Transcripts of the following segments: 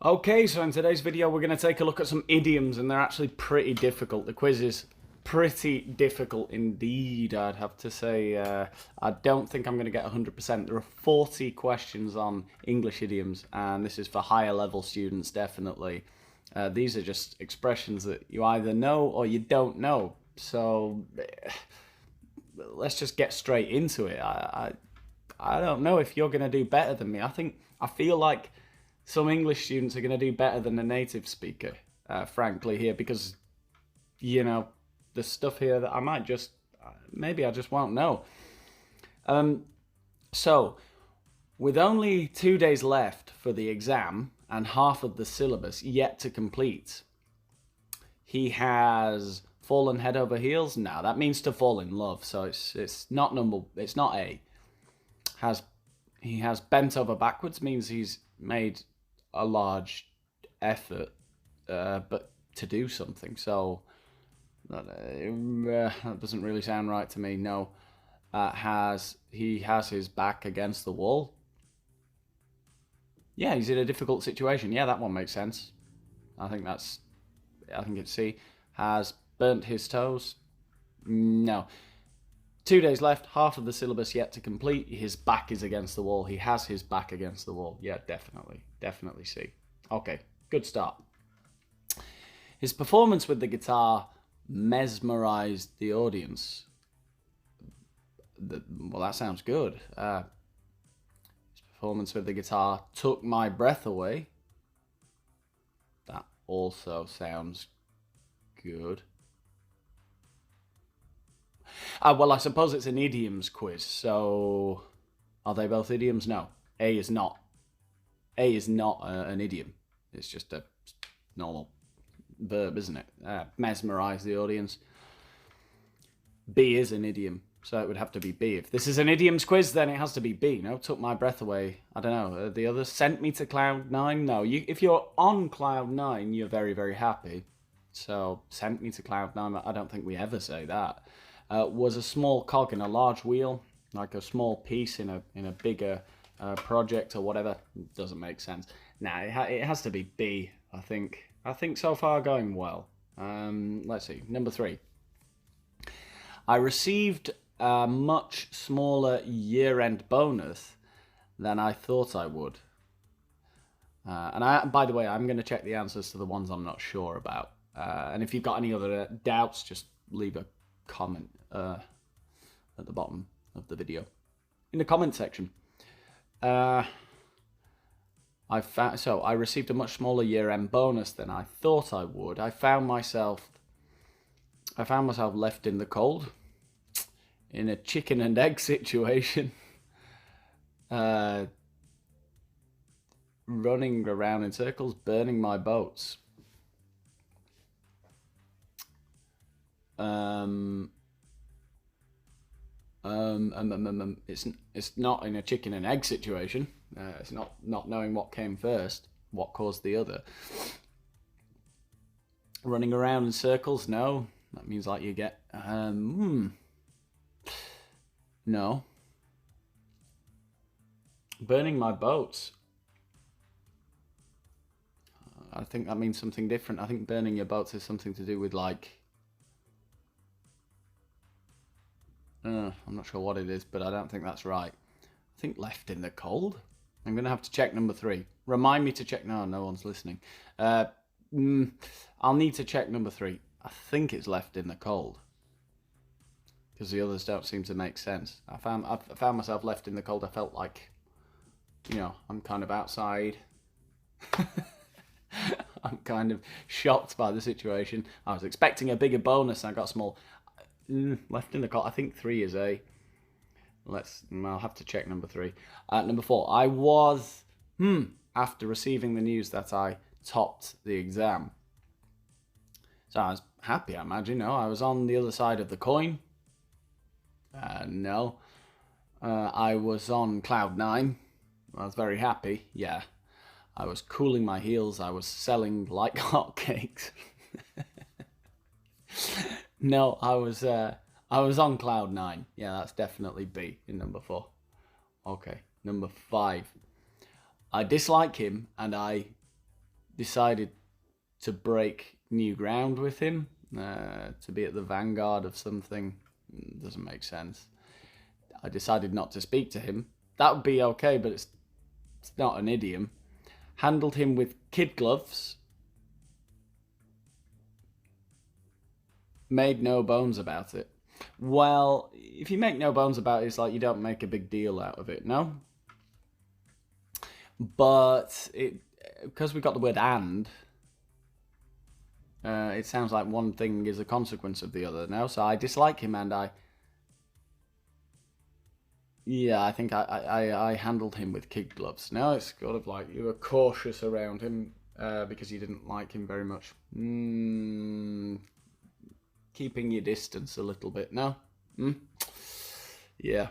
Okay, so in today's video we're going to take a look at some idioms, and they're actually pretty difficult. The quiz is pretty difficult indeed, I'd have to say. I don't think I'm going to get 100%. There are 40 questions on English idioms, and this is for higher level students, definitely. These are just expressions that you either know or you don't know. So let's just get straight into it. I don't know if you're going to do better than me. I feel like some English students are going to do better than a native speaker, frankly, here, because, there's stuff here that I might just, maybe I just won't know. So, with only 2 days left for the exam and half of the syllabus yet to complete, he has fallen head over heels. Now that means to fall in love, so it's not A. He has bent over backwards means he's made a large effort, but to do something. So that doesn't really sound right to me. No, he has his back against the wall. Yeah, he's in a difficult situation. Yeah, that one makes sense. I think it's C. Has burnt his toes. No. 2 days left, half of the syllabus yet to complete. His back is against the wall. He has his back against the wall. Yeah, definitely C. Okay, good start. His performance with the guitar mesmerized the audience. Well, that sounds good. His performance with the guitar took my breath away. That also sounds good. Well, I suppose it's an idioms quiz, so are they both idioms? No, A is not. A is not an idiom. It's just a normal verb, isn't it? Mesmerize the audience. B is an idiom, so it would have to be B. If this is an idioms quiz, then it has to be B. No, took my breath away. I don't know. The others sent me to cloud nine. No, if you're on cloud nine, you're very, very happy. So sent me to cloud nine. I don't think we ever say that. Was a small cog in a large wheel, like a small piece in a bigger project or whatever. Doesn't make sense. Nah, it has to be B. I think so far going well. Let's see. Number 3. I received a much smaller year-end bonus than I thought I would. By the way, I'm going to check the answers to the ones I'm not sure about. And if you've got any other doubts, just leave a comment at the bottom of the video in the comment section. I received a much smaller year-end bonus than I thought I would. I found myself left in the cold, in a chicken and egg situation, running around in circles, burning my boats. It's not in a chicken and egg situation. It's not knowing what came first, what caused the other. Running around in circles, no. That means like you get no. Burning my boats. I think that means something different. I think burning your boats is something to do with like I'm not sure what it is, but I don't think that's right. I think left in the cold. I'm going to have to check number 3. Remind me to check. No one's listening. I'll need to check number 3. I think it's left in the cold, because the others don't seem to make sense. I found myself left in the cold. I felt like, I'm kind of outside. I'm kind of shocked by the situation. I was expecting a bigger bonus and I got small. Left in the cold. I think 3 is A. I'll have to check number 3. Number 4. I was, after receiving the news that I topped the exam. So I was happy, I imagine. No, I was on the other side of the coin. No. I was on cloud 9. I was very happy. Yeah. I was cooling my heels. I was selling like hotcakes. No, I was on cloud 9. Yeah, that's definitely B in number 4. Okay, number 5. I dislike him and I decided to break new ground with him, to be at the vanguard of something. Doesn't make sense. I decided not to speak to him. That would be okay, but it's not an idiom. Handled him with kid gloves. Made no bones about it. Well, if you make no bones about it, it's like you don't make a big deal out of it, no? But because we got the word and, it sounds like one thing is a consequence of the other now. So I dislike him, and I think I handled him with kid gloves. Now it's sort of like you were cautious around him because you didn't like him very much. Keeping your distance a little bit, no? Yeah.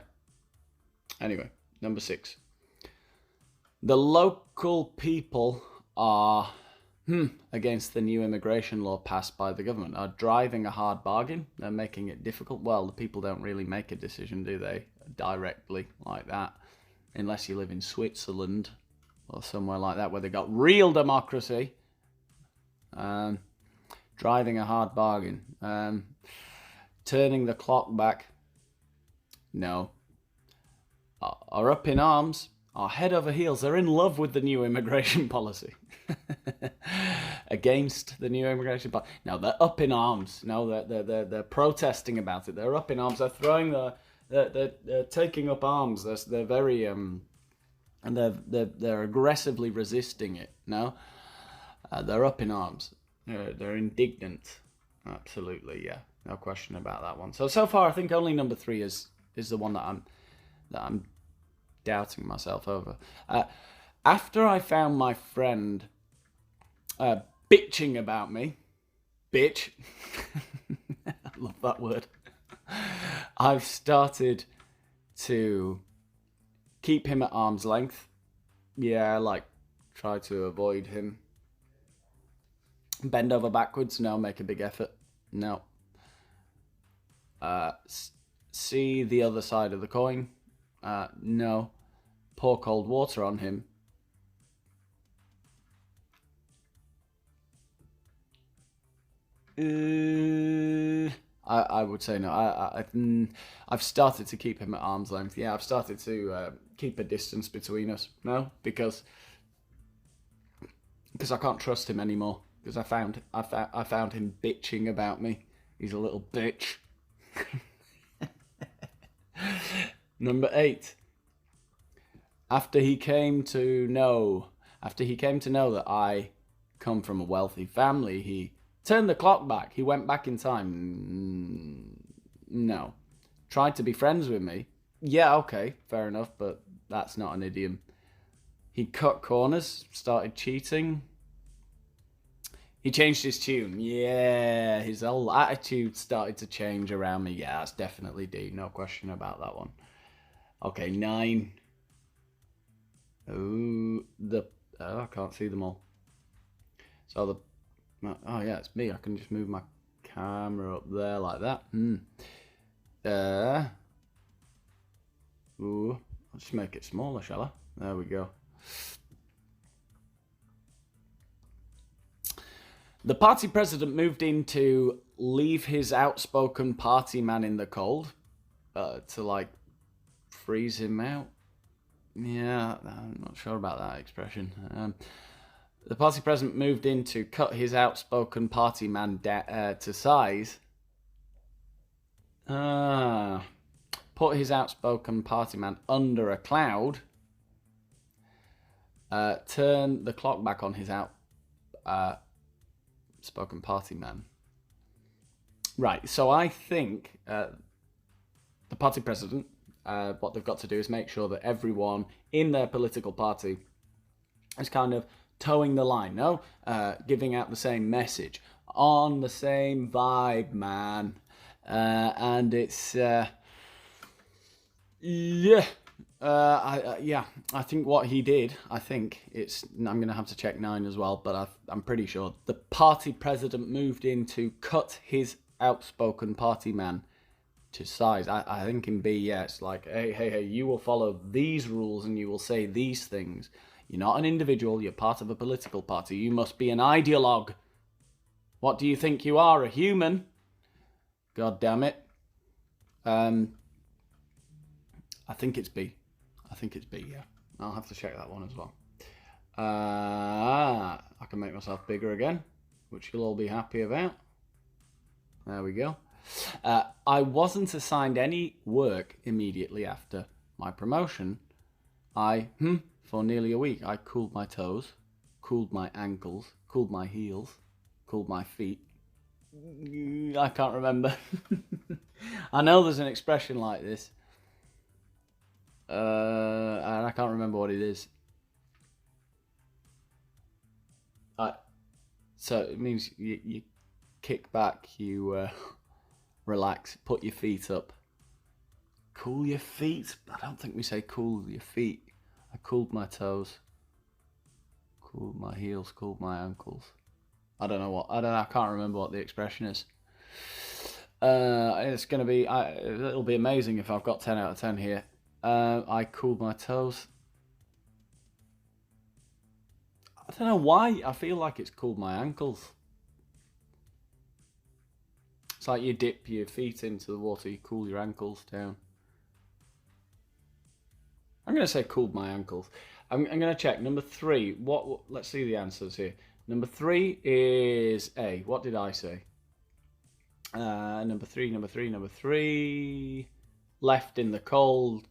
Anyway, number 6. The local people are against the new immigration law passed by the government, are driving a hard bargain. They're making it difficult. Well, the people don't really make a decision, do they? Directly like that. Unless you live in Switzerland or somewhere like that where they got real democracy. Driving a hard bargain. Turning the clock back. No. Are up in arms. Are head over heels. They're in love with the new immigration policy. Against the new immigration policy. No, they're up in arms. No, they're protesting about it. They're up in arms. They're throwing they're taking up arms. They're very and they're aggressively resisting it. No, they're up in arms. They're indignant. Absolutely, yeah, no question about that one. So far, I think only number 3 is the one that I'm doubting myself over. After I found my friend bitching about me, bitch, I love that word. I've started to keep him at arm's length. Yeah, like try to avoid him. Bend over backwards? No. Make a big effort? No. See the other side of the coin? No. Pour cold water on him? I would say no. I've started to keep him at arm's length. Yeah, I've started to keep a distance between us. No, because I can't trust him anymore. Because I found him bitching about me. He's a little bitch. Number 8. After he came to know that I come from a wealthy family, he turned the clock back. He went back in time. No. Tried to be friends with me. Yeah, okay, fair enough, but that's not an idiom. He cut corners, started cheating. He changed his tune. Yeah, his whole attitude started to change around me. Yeah, that's definitely D. No question about that one. Okay, 9. I can't see them all. So oh yeah, it's me. I can just move my camera up there like that. I'll just make it smaller, shall I? There we go. The party president moved in to leave his outspoken party man in the cold, to like freeze him out. Yeah, I'm not sure about that expression. The party president moved in to cut his outspoken party man to size. Put his outspoken party man under a cloud. Turn the clock back on his outspoken party man. Right, so I think the party president, what they've got to do is make sure that everyone in their political party is kind of towing the line, no? Giving out the same message, on the same vibe, man. And it's, I think what he did, I'm going to have to check 9 as well, but I'm pretty sure the party president moved in to cut his outspoken party man to size. I think in B, it's like, hey, you will follow these rules and you will say these things. You're not an individual, you're part of a political party. You must be an ideologue. What do you think you are, a human? God damn it. I think it's B. Yeah. I'll have to check that one as well. I can make myself bigger again, which you'll all be happy about. There we go. I wasn't assigned any work immediately after my promotion. For nearly a week, I cooled my toes, cooled my ankles, cooled my heels, cooled my feet. I can't remember. I know there's an expression like this. And I can't remember what it is. So it means you kick back, you relax, put your feet up. Cool your feet? I don't think we say cool your feet. I cooled my toes, cooled my heels, cooled my ankles. I can't remember what the expression is. It's going to be, it'll be amazing if I've got 10 out of 10 here. I cooled my toes. I don't know why I feel like it's cooled my ankles. It's like you dip your feet into the water, you cool your ankles down. I'm going to say cooled my ankles. I'm going to check. Number 3. Let's see the answers here. Number 3 is A. What did I say? Number 3. Left in the cold.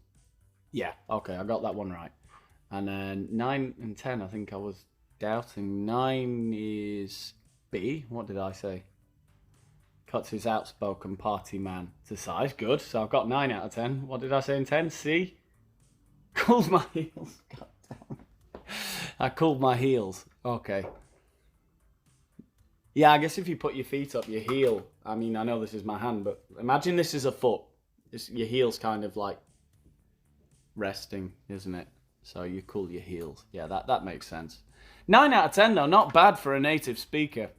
Yeah, okay, I got that one right. And then 9 and 10, I think I was doubting. 9 is B. What did I say? Cuts his outspoken party man to size. Good. So I've got 9 out of 10. What did I say in 10? C. Cooled my heels. God damn. I cooled my heels. Okay. Yeah, I guess if you put your feet up, your heel. I mean, I know this is my hand, but imagine this is a foot. Your heel's kind of like resting, isn't it? So you cool your heels. Yeah, that makes sense. 9 out of 10, though. Not bad for a native speaker.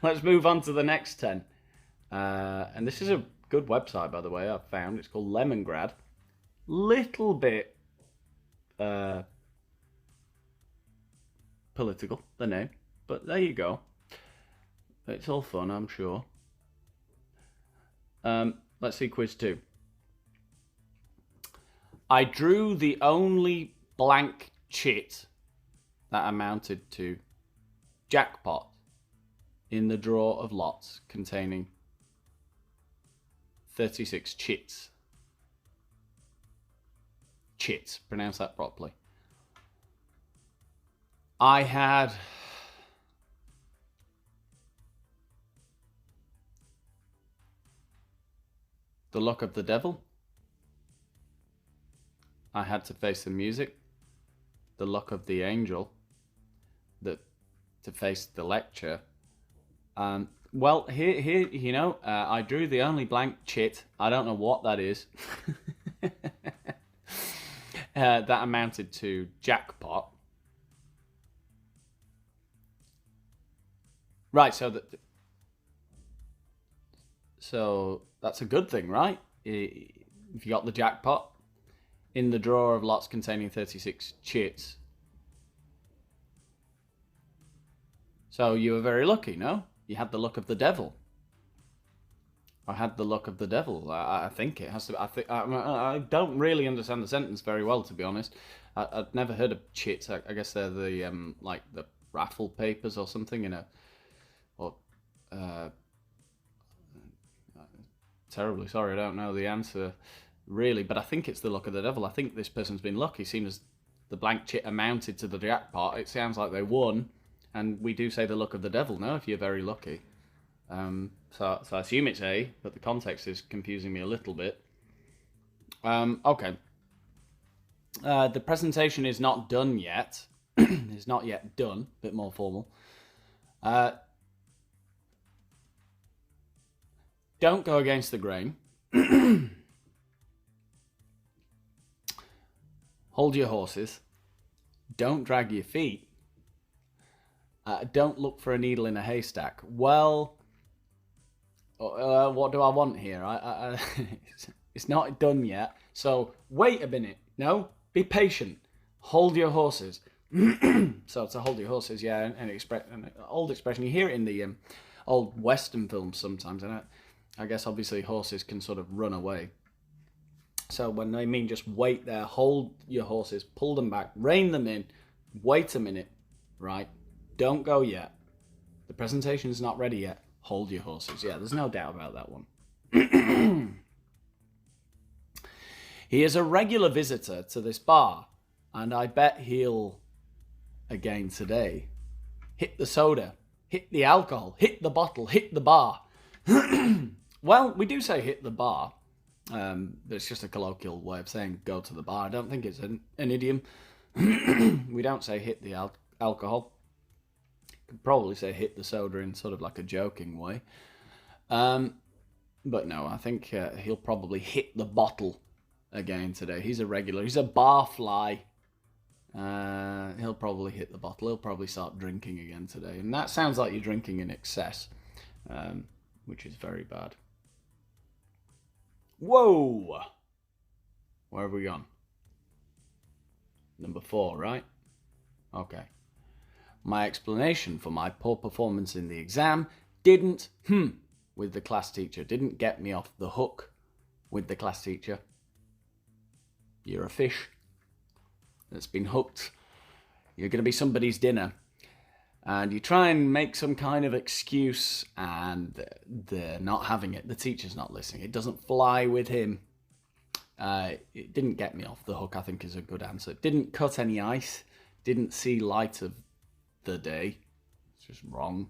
Let's move on to the next 10. And this is a good website, by the way, I've found. It's called Lemongrad. Little bit political, the name. But there you go. It's all fun, I'm sure. Let's see quiz 2. I drew the only blank chit that amounted to jackpot in the drawer of lots containing 36 chits. Chits, pronounce that properly. I had the luck of the devil. I had to face the music. The luck of the angel. To face the lecture. Well, here, you know, I drew the only blank chit. I don't know what that is. That amounted to jackpot. Right, so that's a good thing, right? If you got the jackpot in the drawer of lots containing 36 chits. So you were very lucky, no? You had the luck of the devil. I had the luck of the devil. I think it has to. I don't really understand the sentence very well, to be honest. I've never heard of chits. I guess they're the like the raffle papers or something terribly sorry, I don't know the answer really, but I think it's the luck of the devil. I think this person's been lucky, seeing as the blank chit amounted to the jackpot. It sounds like they won, and we do say the luck of the devil, no, if you're very lucky. So I assume it's A, but the context is confusing me a little bit. Okay. The presentation is not done yet. It's not yet done. A bit more formal. Don't go against the grain. Hold your horses. Don't drag your feet. Don't look for a needle in a haystack. Well, what do I want here? It's not done yet. So wait a minute. No, be patient. hold your horses. So to hold your horses, yeah, an old expression. You hear it in the old Western films sometimes, and I guess obviously horses can sort of run away. So when they mean just wait there, hold your horses, pull them back, rein them in, wait a minute, right? Don't go yet. The presentation's not ready yet. Hold your horses. Yeah, there's no doubt about that one. He is a regular visitor to this bar, and I bet he'll again today. Hit the soda, hit the alcohol, hit the bottle, hit the bar. Well, we do say hit the bar. It's just a colloquial way of saying go to the bar. I don't think it's an idiom. We don't say hit the alcohol. Could probably say hit the soda in sort of like a joking way. But no, I think he'll probably hit the bottle again today. He's a regular. He's a bar fly. He'll probably hit the bottle. He'll probably start drinking again today. And that sounds like you're drinking in excess, which is very bad. Whoa! Where have we gone? Number 4, right? Okay. My explanation for my poor performance in the exam didn't, with the class teacher. Didn't get me off the hook with the class teacher. You're a fish that's been hooked. You're going to be somebody's dinner. And you try and make some kind of excuse, and they're not having it. The teacher's not listening. It doesn't fly with him. It didn't get me off the hook, I think, is a good answer. It didn't cut any ice. Didn't see light of the day. It's just wrong.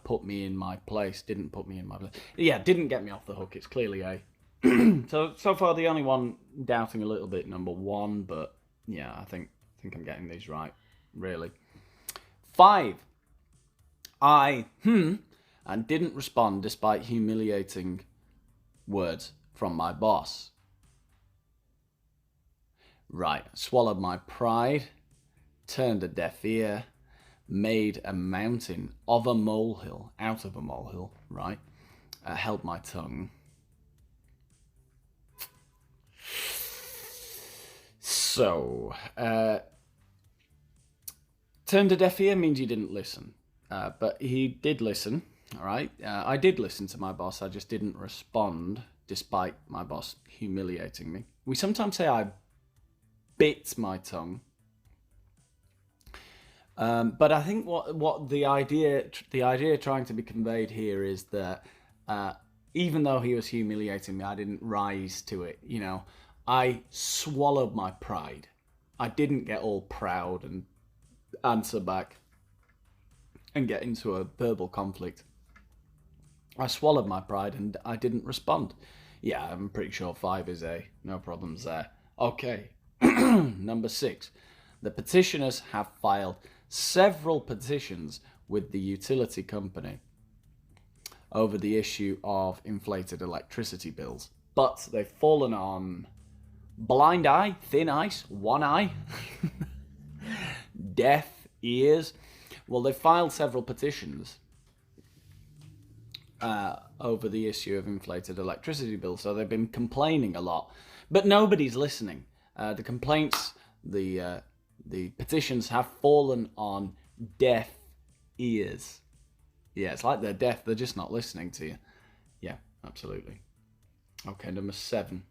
Put me in my place. Didn't put me in my place. Yeah, didn't get me off the hook. It's clearly A. So far, the only one doubting a little bit, number 1. But yeah, I think I'm getting these right, really. 5. I and didn't respond despite humiliating words from my boss. Right, swallowed my pride, turned a deaf ear, made a mountain of a molehill, out of a molehill, right? Held my tongue. So, turned a deaf ear means you didn't listen. But he did listen, all right? I did listen to my boss. I just didn't respond despite my boss humiliating me. We sometimes say I bit my tongue. But I think what the idea trying to be conveyed here is that even though he was humiliating me, I didn't rise to it. You know, I swallowed my pride. I didn't get all proud and answer back and get into a verbal conflict. I swallowed my pride and I didn't respond. Yeah, I'm pretty sure 5 is A. No problems there. Okay. Number 6. The petitioners have filed several petitions with the utility company over the issue of inflated electricity bills. But they've fallen on blind eye, thin ice, one eye, deaf ears. Well, they filed several petitions over the issue of inflated electricity bills, so they've been complaining a lot. But nobody's listening. The complaints, the petitions have fallen on deaf ears. Yeah, it's like they're deaf, they're just not listening to you. Yeah, absolutely. Okay, number 7.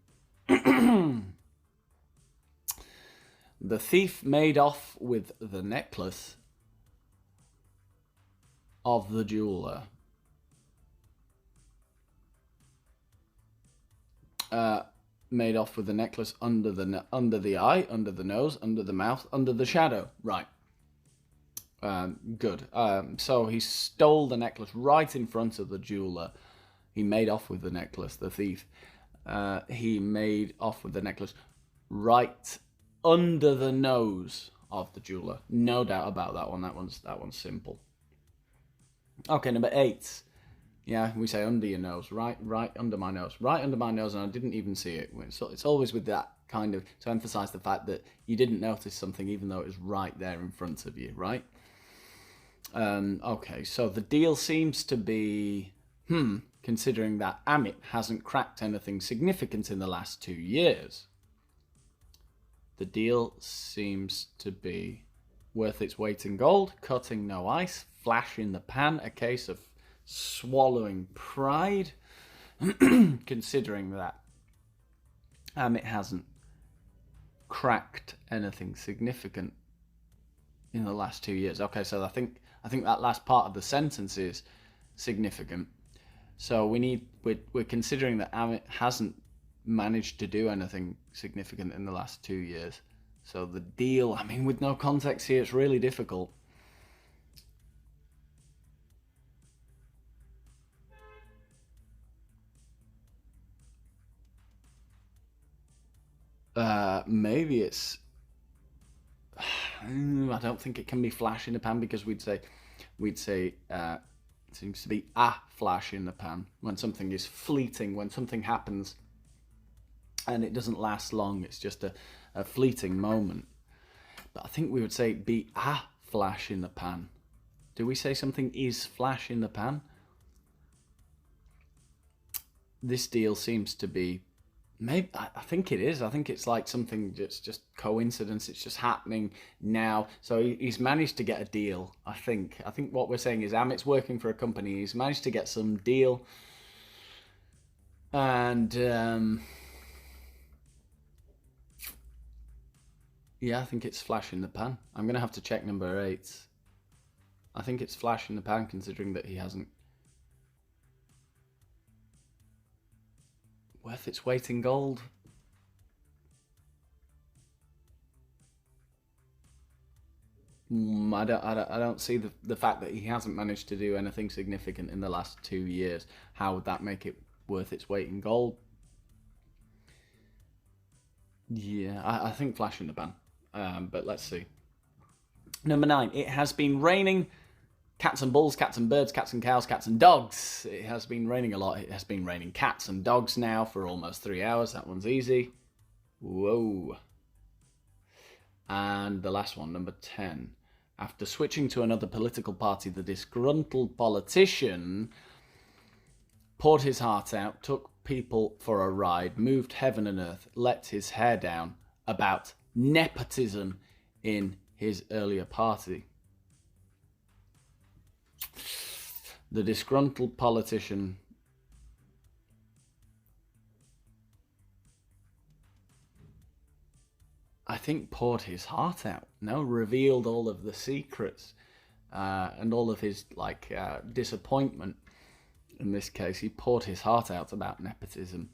The thief made off with the necklace of the jeweler. Made off with the necklace under the eye, under the nose, under the mouth, under the shadow. Right. Good. So he stole the necklace right in front of the jeweler. He made off with the necklace, the thief. He made off with the necklace right under the nose of the jeweler. No doubt about that one. That one's simple. Okay, number 8. Yeah, we say under your nose, right under my nose, and I didn't even see it. So it's always with that kind of, to emphasize the fact that you didn't notice something even though it was right there in front of you, right? Okay, so the deal seems to be, considering that Amit hasn't cracked anything significant in the last 2 years. The deal seems to be worth its weight in gold, cutting no ice, flash in the pan, a case of swallowing pride, considering that it hasn't cracked anything significant in the last 2 years. Okay, so I think that last part of the sentence is significant. So we're considering that Amit hasn't managed to do anything significant in the last 2 years. So the deal, I mean, with no context here, it's really difficult. Maybe it's, I don't think it can be flash in the pan, because we'd say it seems to be a flash in the pan when something is fleeting, when something happens and it doesn't last long, it's just a fleeting moment. But I think we would say be a flash in the pan. Do we say something is flash in the pan? This deal seems to be, maybe, I think it is. I think it's like something that's just coincidence. It's just happening now. So he's managed to get a deal, I think. I think what we're saying is Amit's working for a company. He's managed to get some deal. And yeah, I think it's flash in the pan. I'm going to have to check number 8. I think it's flash in the pan, considering that he hasn't. Worth its weight in gold. I don't see the fact that he hasn't managed to do anything significant in the last 2 years. How would that make it worth its weight in gold? Yeah, I think flash in the pan. But let's see. Number 9. It has been raining. Cats and bulls, cats and birds, cats and cows, cats and dogs. It has been raining a lot. It has been raining cats and dogs now for almost 3 hours. That one's easy. Whoa. And the last one, number 10. After switching to another political party, the disgruntled politician poured his heart out, took people for a ride, moved heaven and earth, let his hair down about nepotism in his earlier party. The disgruntled politician I think poured his heart out. No, revealed all of the secrets and all of his disappointment. In this case, he poured his heart out about nepotism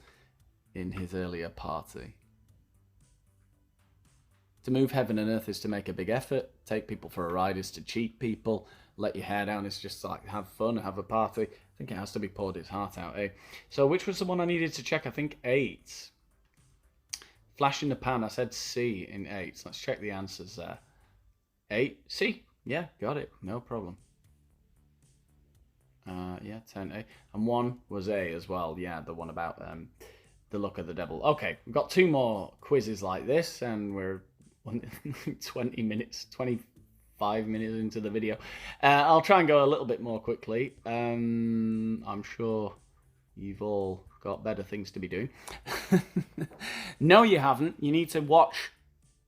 in his earlier party. To move heaven and earth is to make a big effort. Take people for a ride is to cheat people. Let your hair down is just like have fun, have a party. I think it has to be poured his heart out, eh? So which was the one I needed to check? I think 8. Flash in the pan, I said C in 8. Let's check the answers there. 8, C. Yeah, got it. No problem. Yeah, 10A. And 1 was A as well. Yeah, the one about the look of the devil. Okay, we've got 2 more quizzes like this, and we're 20 minutes, 25 minutes into the video. I'll try and go a little bit more quickly. I'm sure you've all got better things to be doing. No, you haven't. You need to watch.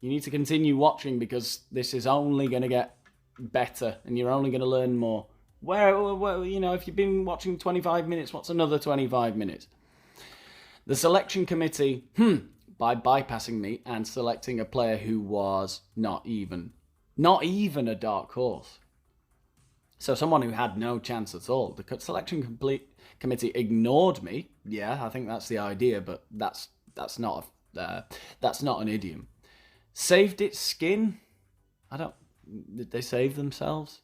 You need to continue watching, because this is only going to get better, and you're only going to learn more. Where, if you've been watching 25 minutes, what's another 25 minutes? The selection committee, by bypassing me and selecting a player who was not even a dark horse. So someone who had no chance at all. The selection committee ignored me. Yeah, I think that's the idea, but that's not an idiom. Saved its skin? Did they save themselves?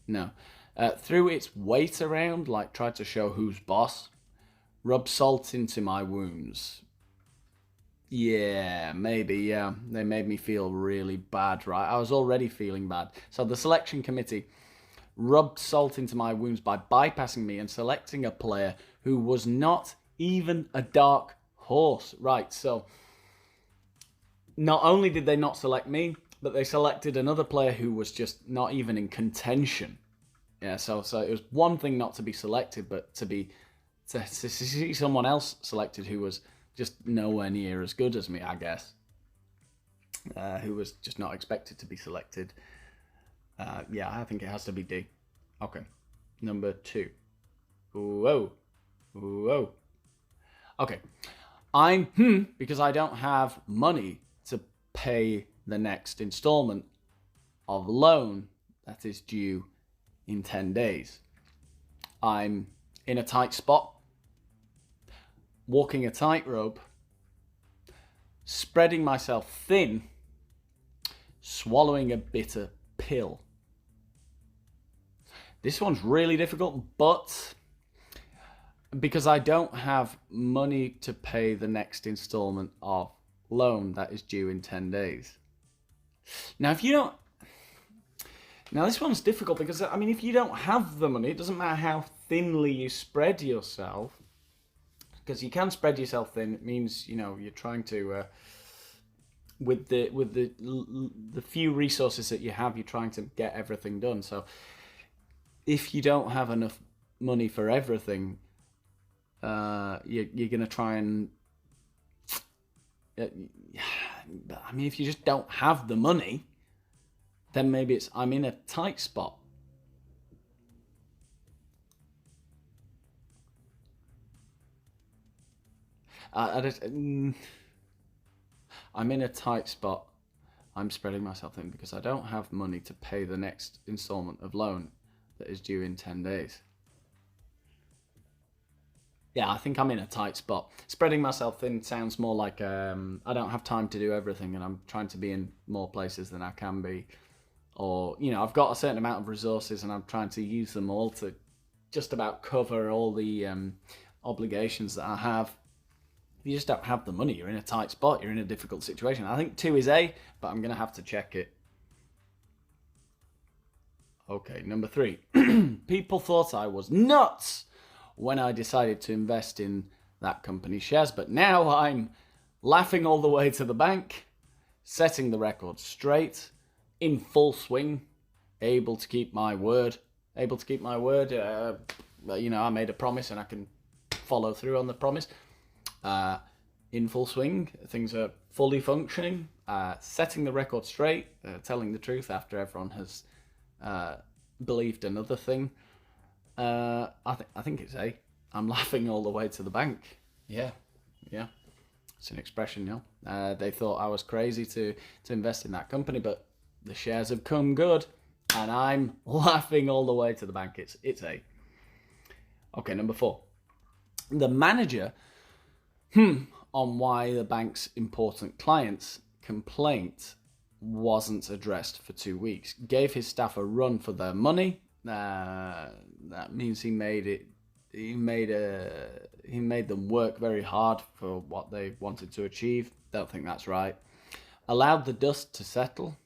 No. Threw its weight around, like tried to show who's boss. Rub salt into my wounds. Yeah, maybe, yeah. They made me feel really bad, right? I was already feeling bad. So the selection committee rubbed salt into my wounds by bypassing me and selecting a player who was not even a dark horse. Right, so not only did they not select me, but they selected another player who was just not even in contention. Yeah, so it was one thing not to be selected, but to see someone else selected who was just nowhere near as good as me, I guess. who was just not expected to be selected. Yeah, I think it has to be D. Okay, number 2. Whoa. Okay, I'm because I don't have money to pay the next installment of loan that is due in 10 days. I'm in a tight spot, walking a tightrope, spreading myself thin, swallowing a bitter pill. This one's really difficult, but because I don't have money to pay the next installment of loan that is due in 10 days. Now, if you don't... Now, this one's difficult because, I mean, if you don't have the money, it doesn't matter how thinly you spread yourself, because you can spread yourself thin. It means, you know, you're trying to... with the few resources that you have, you're trying to get everything done. So if you don't have enough money for everything, you're going to try and... I mean, if you just don't have the money, then maybe it's I'm in a tight spot. I'm in a tight spot. I'm spreading myself thin because I don't have money to pay the next installment of loan that is due in 10 days. Yeah, I think I'm in a tight spot. Spreading myself thin sounds more like I don't have time to do everything and I'm trying to be in more places than I can be. Or, you know, I've got a certain amount of resources and I'm trying to use them all to just about cover all the obligations that I have. If you just don't have the money, you're in a tight spot, you're in a difficult situation. I think 2 is A, but I'm going to have to check it. Okay, number 3. People thought I was nuts when I decided to invest in that company's shares, but now I'm laughing all the way to the bank, setting the record straight, in full swing, able to keep my word. You know, I made a promise and I can follow through on the promise. In full swing, things are fully functioning, setting the record straight, telling the truth after everyone has believed another thing. I think it's A. I'm laughing all the way to the bank. Yeah. It's an expression, you know. They thought I was crazy to invest in that company, but the shares have come good, and I'm laughing all the way to the bank. It's A. Okay, number 4. The manager, on why the bank's important client's complaint wasn't addressed for 2 weeks. Gave his staff a run for their money. That means he made them work very hard for what they wanted to achieve. Don't think that's right. Allowed the dust to settle.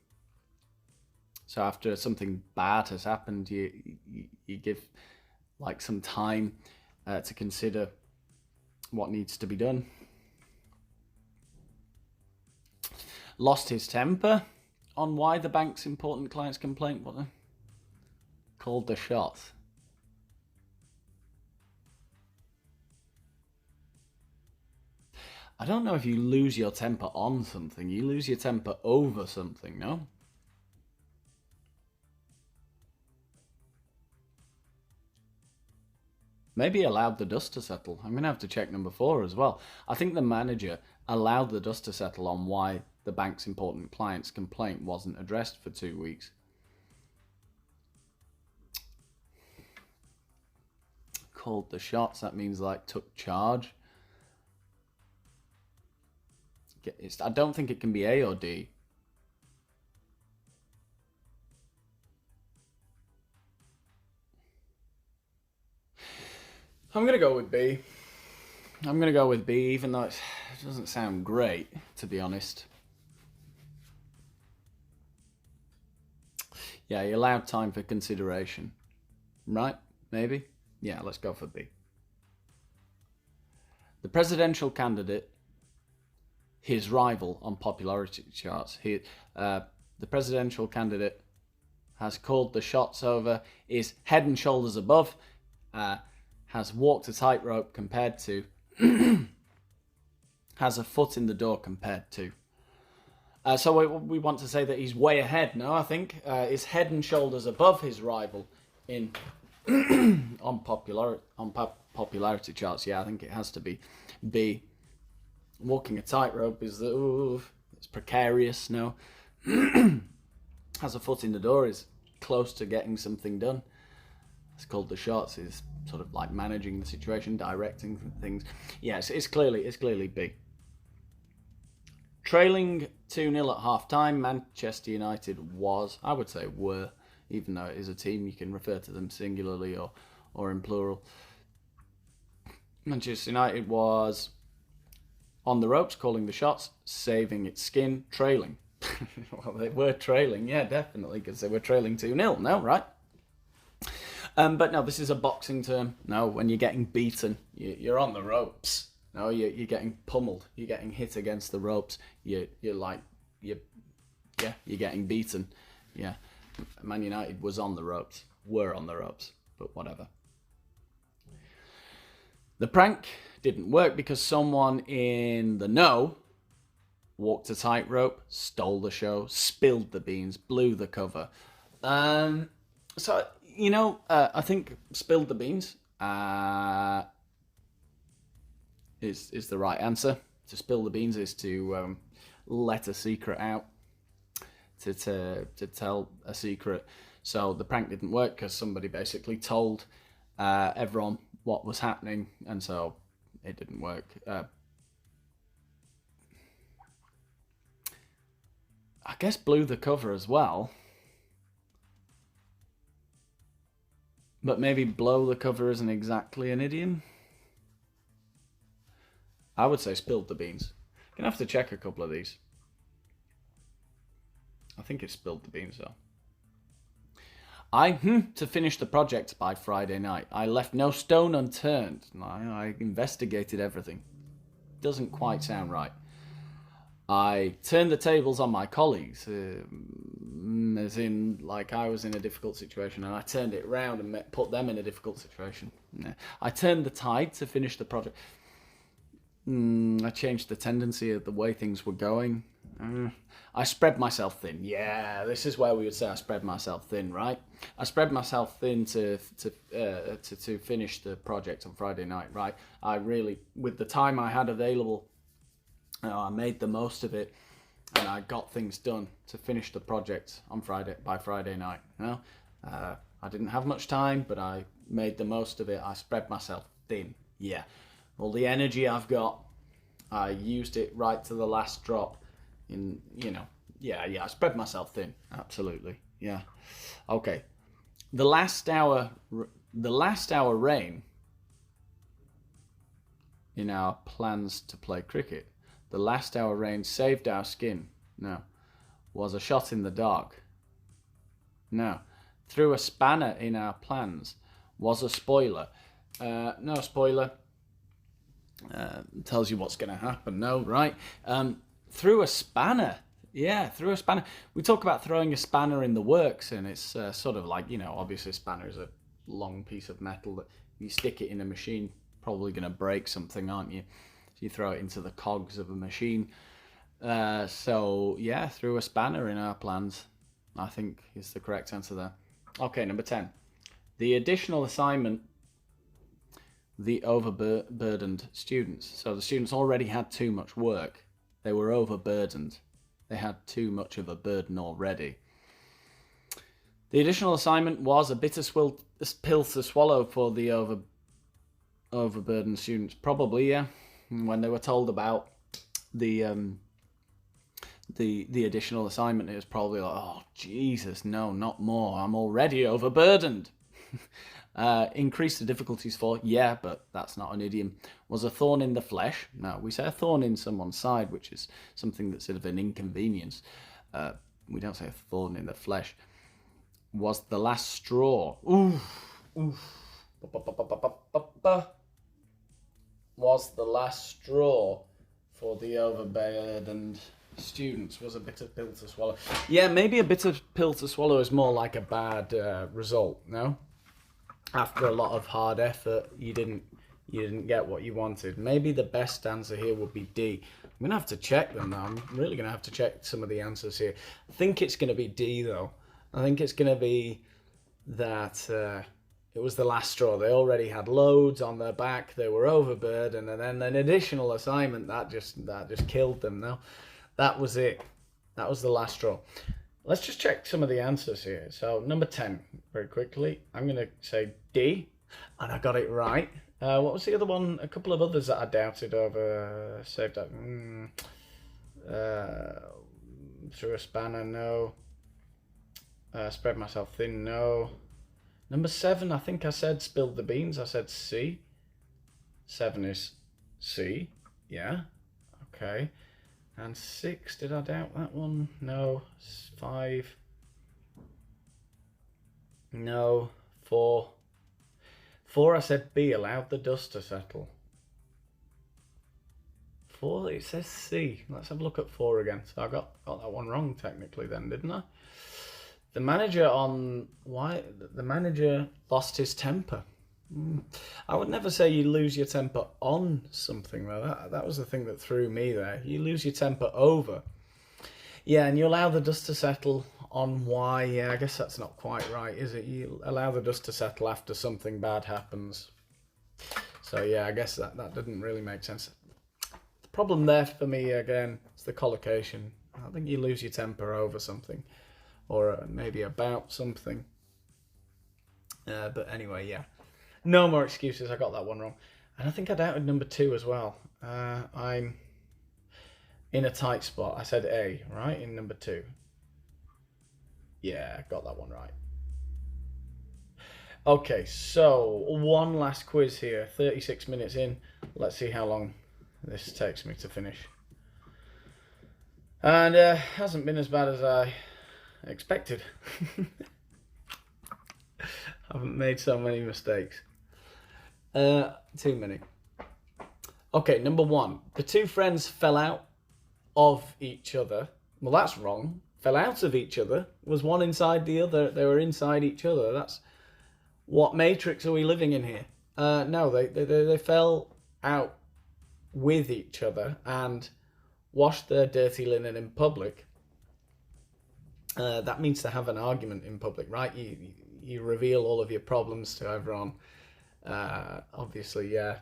So after something bad has happened, you give like some time to consider what needs to be done. Lost his temper on why the bank's important client's complaint called the shots. I don't know if you lose your temper on something. You lose your temper over something, no? Maybe allowed the dust to settle. I'm going to have to check number 4 as well. I think the manager allowed the dust to settle on why the bank's important client's complaint wasn't addressed for 2 weeks. Called the shots. That means like took charge. I don't think it can be A or D. I'm going to go with B. Even though it doesn't sound great, to be honest. Yeah, you allowed time for consideration. Right? Maybe? Yeah, let's go for B. The presidential candidate, his rival on popularity charts. The presidential candidate has called the shots over, is head and shoulders above, has walked a tightrope compared to, has a foot in the door compared to. So we want to say that he's way ahead. No, I think is head and shoulders above his rival in on popularity charts. Yeah, I think it has to be B. Walking a tightrope is it's precarious. No, has a foot in the door, is close to getting something done. It's called the shots. Is sort of like managing the situation, directing things. Yes, it's clearly B. Trailing 2-0 at half-time, Manchester United I would say were, even though it is a team, you can refer to them singularly or in plural. Manchester United was on the ropes, calling the shots, saving its skin, trailing. Well, they were trailing, yeah, definitely, because they were trailing 2-0, no, right? But no, this is a boxing term. No, when you're getting beaten, you're on the ropes. No, you're getting pummeled. You're getting hit against the ropes. You're getting beaten. Yeah, Man United were on the ropes, but whatever. The prank didn't work because someone in the know walked a tightrope, stole the show, spilled the beans, blew the cover. So, I think spilled the beans is the right answer. To spill the beans is to let a secret out, to tell a secret. So the prank didn't work because somebody basically told everyone what was happening, and so it didn't work. I guess blew the cover as well. But maybe blow the cover isn't exactly an idiom. I would say spilled the beans. Gonna have to check a couple of these. I think it's spilled the beans though. To finish the project by Friday night. I left no stone unturned. I investigated everything. Doesn't quite sound right. I turned the tables on my colleagues, as in, like, I was in a difficult situation and I turned it round and put them in a difficult situation. I turned the tide to finish the project. I changed the tendency of the way things were going. I spread myself thin. Yeah, this is where we would say I spread myself thin, right? I spread myself thin to finish the project on Friday night, right? I really, with the time I had available, I made the most of it, and I got things done to finish the project on by Friday night. I didn't have much time, but I made the most of it. I spread myself thin. Yeah, all the energy I've got, I used it right to the last drop. I spread myself thin. Absolutely. Yeah. Okay. The last hour rain in our plans to play cricket. The last hour rain saved our skin. No. Was a shot in the dark. No. Threw a spanner in our plans. Was a spoiler. No spoiler. Tells you what's going to happen. No, right? Threw a spanner. Yeah, threw a spanner. We talk about throwing a spanner in the works, and it's sort of like, obviously a spanner is a long piece of metal that you stick it in a machine, probably going to break something, aren't you? You throw it into the cogs of a machine. Threw a spanner in our plans, I think is the correct answer there. Okay, number 10. The additional assignment, the overburdened students. So the students already had too much work. They were overburdened. They had too much of a burden already. The additional assignment was a bitter pill to swallow for the overburdened students. Probably, yeah. When they were told about the additional assignment, it was probably like, oh Jesus, no, not more. I'm already overburdened. Increase the difficulties for, yeah, but that's not an idiom. Was a thorn in the flesh. No, we say a thorn in someone's side, which is something that's sort of an inconvenience. We don't say a thorn in the flesh. Was the last straw. Was the last straw for the overburdened students. Was a bitter pill to swallow. Yeah, maybe a bitter pill to swallow is more like a bad result, no? After a lot of hard effort, you didn't you didn't get what you wanted. Maybe the best answer here would be D. I'm going to have to check them now. I'm really going to have to check some of the answers here. I think it's going to be D, though. I think it's going to be that it was the last straw. They already had loads on their back. They were overburdened, and then an additional assignment that just killed them. No, that was it. That was the last straw. Let's just check some of the answers here. So number 10, very quickly. I'm going to say D, and I got it right. What was the other one? A couple of others that I doubted over. Saved up. Through a spanner, no. Spread myself thin, no. Number 7, I think I said spilled the beans. I said C. 7 is C. Yeah. Okay. And 6, did I doubt that one? No. 5. No. 4. 4, I said B, allowed the dust to settle. 4, it says C. Let's have a look at 4 again. So I got that one wrong technically then, didn't I? The manager lost his temper. I would never say you lose your temper on something though. That was the thing that threw me there. You lose your temper over. Yeah, and you allow the dust to settle on why. Yeah, I guess that's not quite right, is it? You allow the dust to settle after something bad happens. So yeah, I guess that didn't really make sense. The problem there for me, again, is the collocation. I think you lose your temper over something, or maybe about something. But anyway, yeah. No more excuses, I got that one wrong. And I think I doubted number 2 as well. I'm in a tight spot. I said A, right, in number 2. Yeah, got that one right. Okay, so one last quiz here. 36 minutes in. Let's see how long this takes me to finish. And hasn't been as bad as I expected. Haven't made so many mistakes. Too many. Okay, number 1. The 2 friends fell out of each other. Well, that's wrong. Fell out of each other. Was one inside the other? They were inside each other. That's what matrix are we living in here? No, they fell out with each other and washed their dirty linen in public. That means to have an argument in public, right? You reveal all of your problems to everyone. Obviously, yeah.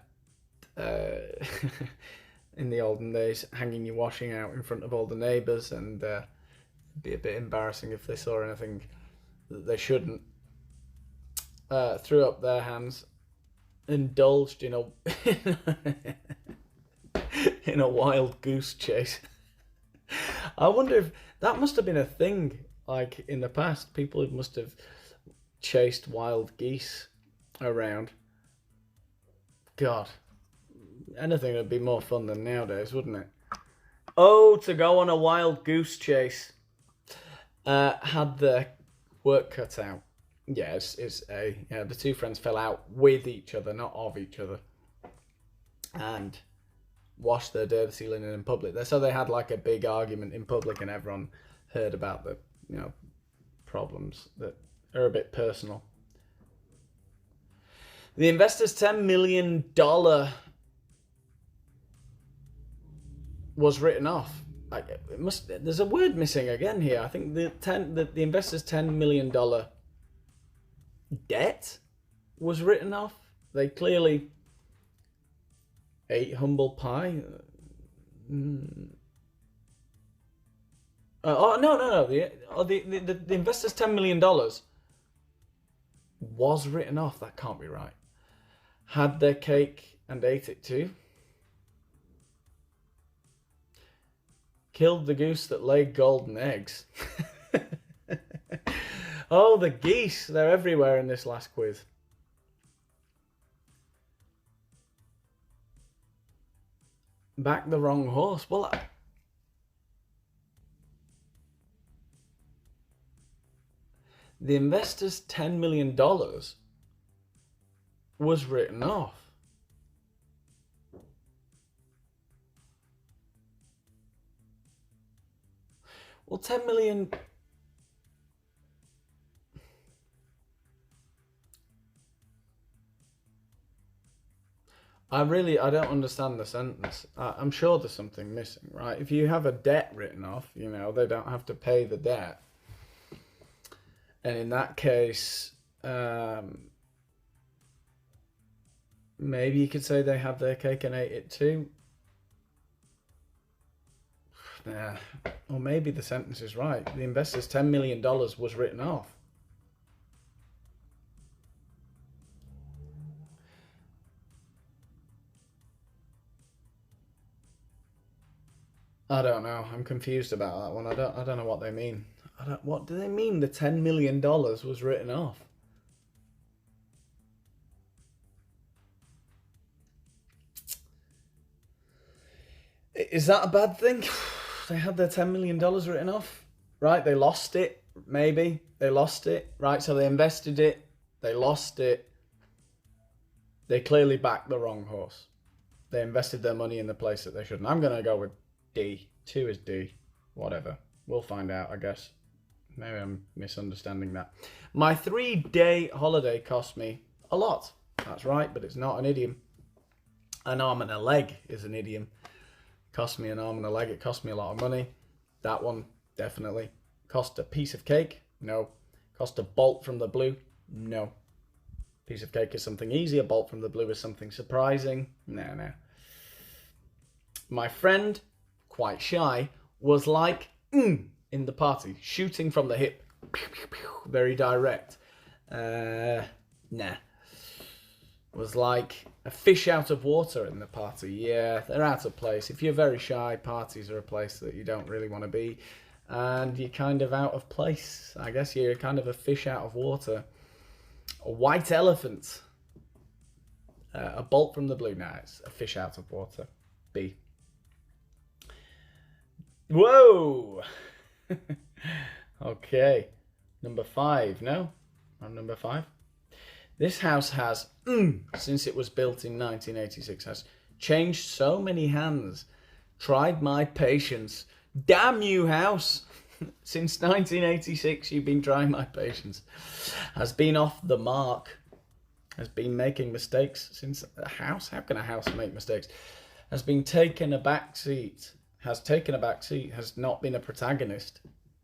In the olden days, hanging your washing out in front of all the neighbours, and it'd be a bit embarrassing if they saw anything that they shouldn't. Threw up their hands, indulged in a wild goose chase. I wonder if that must have been a thing, like in the past. People must have chased wild geese around. God, anything would be more fun than nowadays, wouldn't it? Oh, to go on a wild goose chase. Had their work cut out. Yeah, it's A. Yeah, the 2 friends fell out with each other, not of each other. And washed their dirty linen in public. So they had like a big argument in public, and everyone heard about the problems that are a bit personal. The investor's $10 million was written off. There's a word missing again here. I think the investor's $10 million debt was written off. They clearly ate humble pie. No. The investor's $10 million was written off. That can't be right. Had their cake and ate it too. Killed the goose that laid golden eggs. Oh, the geese. They're everywhere in this last quiz. Back the wrong horse. Well, the investor's $10 million was written off. Well, 10 million... I don't understand the sentence. I'm sure there's something missing, right? If you have a debt written off, they don't have to pay the debt. And in that case, maybe you could say they have their cake and ate it too. Nah. Or maybe the sentence is right. The investor's $10 million was written off. I don't know. I'm confused about that one. I don't know what they mean. What do they mean? The $10 million was written off. Is that a bad thing? They had their $10 million written off, right? They lost it. Maybe they lost it, right? So they invested it. They lost it. They clearly backed the wrong horse. They invested their money in the place that they shouldn't. I'm gonna go with D. 2 is D. Whatever. We'll find out, I guess. Maybe I'm misunderstanding that. My 3-day holiday cost me a lot. That's right, but it's not an idiom. An arm and a leg is an idiom. Cost me an arm and a leg. It cost me a lot of money. That one, definitely. Cost a piece of cake? No. Cost a bolt from the blue? No. Piece of cake is something easy. A bolt from the blue is something surprising? No. My friend, quite shy, was like, in the party, shooting from the hip. Very direct. Nah. Was like a fish out of water in the party. Yeah, they're out of place. If you're very shy, parties are a place that you don't really want to be. And you're kind of out of place. I guess you're kind of a fish out of water. A white elephant. A bolt from the blue. Nah, it's a fish out of water. B. Whoa! Okay. Number 5. No? I'm number 5. This house has, since it was built in 1986, has changed so many hands. Tried my patience. Damn you, house! Since 1986, you've been trying my patience. Has been off the mark. Has been making mistakes since a house. How can a house make mistakes? Has been taken a back seat. Has taken a back seat. Has not been a protagonist.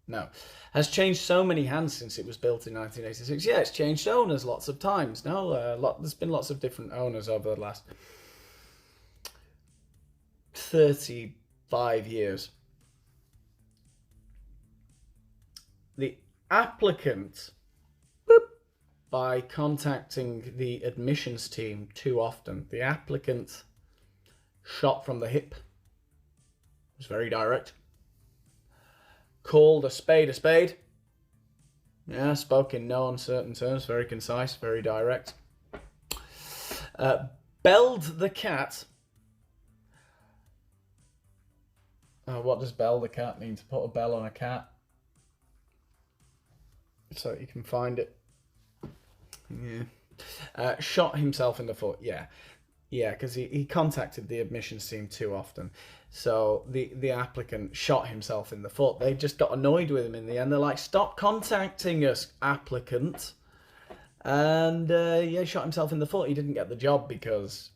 No. Has changed so many hands since it was built in 1986. Yeah, it's changed owners lots of times. No, there's been lots of different owners over the last 35 years. The applicant, by contacting the admissions team too often. The applicant shot from the hip. It was very direct. Called a spade a spade. Yeah, spoke in no uncertain terms. Very concise, very direct. Belled the cat. What does bell the cat mean? To put a bell on a cat? So you can find it. Yeah. Shot himself in the foot. Yeah, because he contacted the admissions team too often. So the applicant shot himself in the foot. They just got annoyed with him in the end. They're like, stop contacting us, applicant. And shot himself in the foot. He didn't get the job because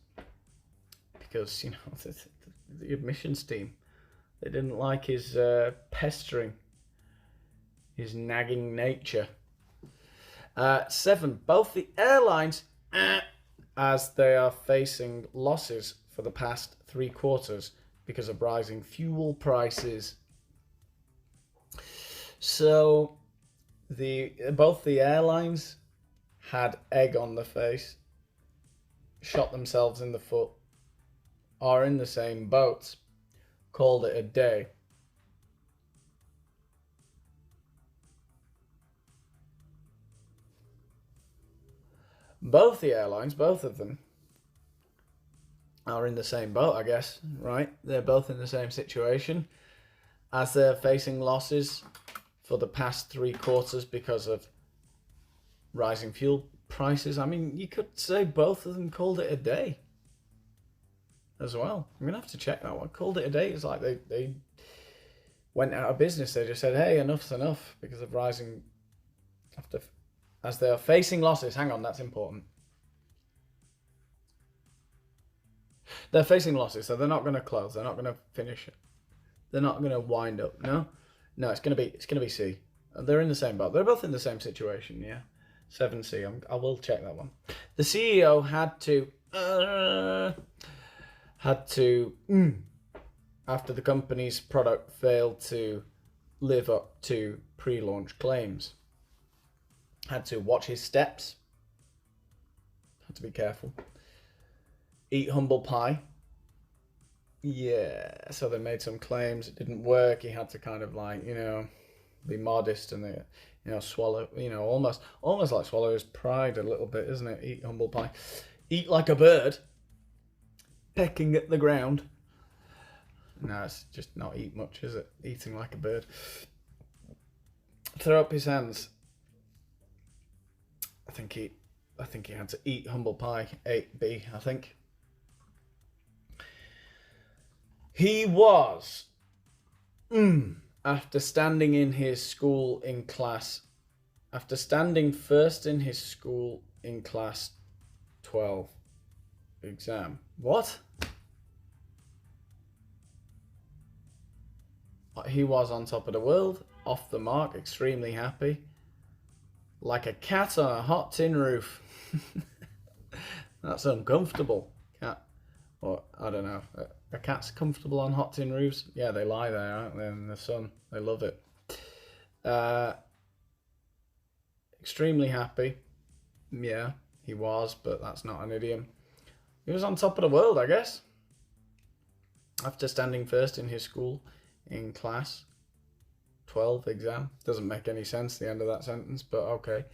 the admissions team, they didn't like his pestering, his nagging nature. 7. Both the airlines, as they are facing losses for the past 3 quarters because of rising fuel prices. So both the airlines had egg on the face, shot themselves in the foot, are in the same boat, called it a day. Both the airlines, both of them, are in the same boat, I guess, right? They're both in the same situation as they're facing losses for the past 3 quarters because of rising fuel prices. I mean, you could say both of them called it a day as well. I'm going to have to check that one. Called it a day. It's like they went out of business. They just said, hey, enough's enough because of rising, as they are facing losses. Hang on, that's important. They're facing losses, so they're not going to close. They're not going to finish it. They're not going to wind up. No, it's going to be C. They're in the same boat. They're both in the same situation. Yeah, 7C. I will check that one. The CEO had to after the company's product failed to live up to pre-launch claims. Had to watch his steps. Had to be careful. Eat humble pie. Yeah, so they made some claims. It didn't work. He had to kind of like, be modest and, swallow, almost like swallow his pride a little bit, isn't it? Eat humble pie. Eat like a bird. Pecking at the ground. No, it's just not eat much, is it? Eating like a bird. Throw up his hands. I think he had to eat humble pie. 8B, I think. He was, after standing first in his school in class 12 exam. What? He was on top of the world, off the mark, extremely happy. Like a cat on a hot tin roof. That's uncomfortable. Cat, or I don't know. Are cats comfortable on hot tin roofs? Yeah, they lie there, aren't they, in the sun? They love it. Extremely happy. Yeah, he was, but that's not an idiom. He was on top of the world, I guess. After standing first in his school in class 12 exam. Doesn't make any sense, the end of that sentence, but okay.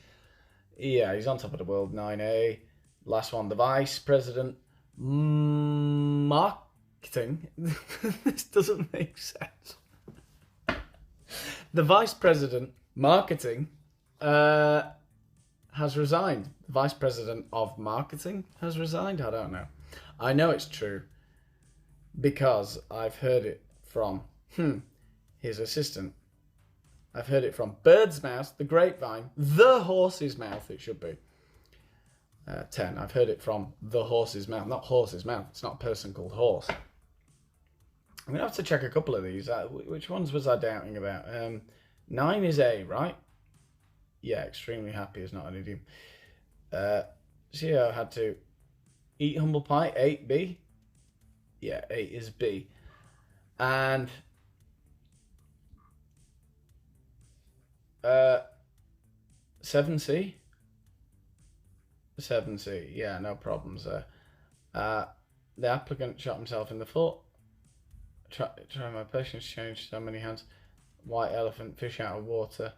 Yeah, he's on top of the world. 9A. Last one, the vice president. Marketing. This doesn't make sense. The vice president, marketing, has resigned. The vice president of marketing has resigned? I don't know. I know it's true because I've heard it from his assistant. I've heard it from bird's mouth, the grapevine, the horse's mouth, it should be. 10. I've heard it from the horse's mouth, not horse's mouth. It's not a person called horse. I'm going to have to check a couple of these. Which ones was I doubting about? 9 is A, right? Yeah, extremely happy is not an idiom. CEO had to eat humble pie. 8B. Yeah, 8 is B. And 7C. 7C. Yeah, no problems there. The applicant shot himself in the foot. Try my patience changed so many hands. White elephant, fish out of water.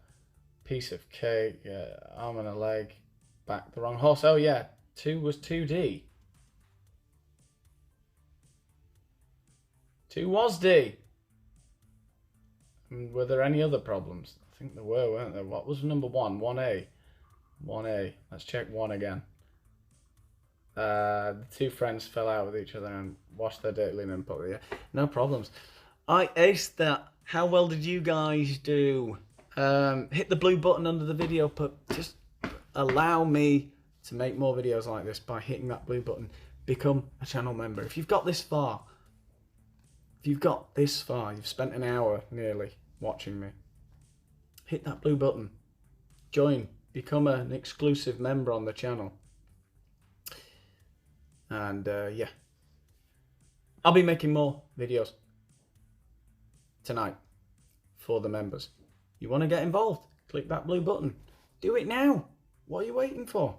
Piece of cake, arm and a leg. Back the wrong horse. Oh yeah, 2 was 2D. 2 was D. And were there any other problems? I think there were, weren't there? What was number 1? 1A. 1A. Let's check 1 again. The 2 friends fell out with each other and washed their dirty linen and put it. No problems. I aced that. How well did you guys do? Hit the blue button under the video, but just allow me to make more videos like this by hitting that blue button. Become a channel member. If you've got this far, you've spent an hour nearly watching me, hit that blue button. Join. Become an exclusive member on the channel. And yeah, I'll be making more videos tonight for the members. You want to get involved? Click that blue button. Do it now. What are you waiting for?